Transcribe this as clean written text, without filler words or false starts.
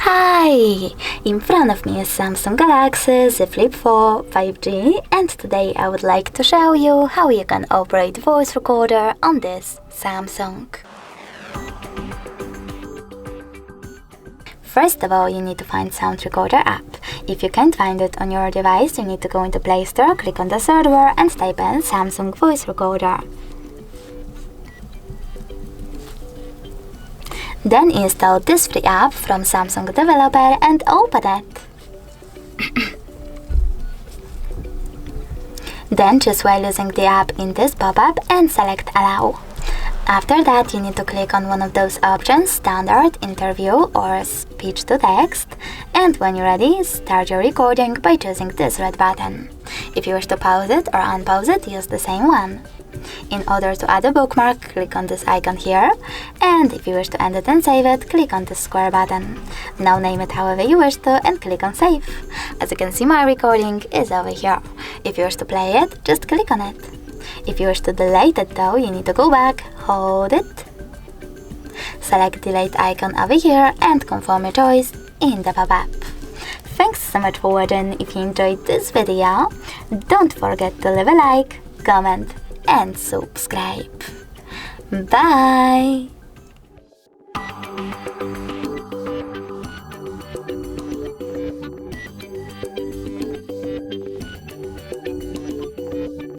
Hi! In front of me is Samsung Galaxy Z Flip4 5G, and today I would like to show you how you can operate voice recorder on this Samsung. First of all, you need to find Sound Recorder app. If you can't find it on your device, you need to go into Play Store, click on the search bar and type in Samsung Voice Recorder. Then install this free app from Samsung developer and open it. Then choose while using the app in this pop-up and select Allow. After that, you need to click on one of those options, Standard, Interview or Speech to Text, and when you're ready, start your recording by choosing this red button. If you wish to pause it or unpause it, use the same one. In order to add a bookmark, click on this icon here, and if you wish to end it and save it, click on the square button. Now name it however you wish to and click on Save. As you can see, my recording is over here. If you wish to play it, just click on it. If you wish to delete it though, you need to go back, hold it, select delete icon over here and confirm your choice in the pop-up. Thanks so much for watching. If you enjoyed this video, don't forget to leave a like, comment and subscribe. Bye!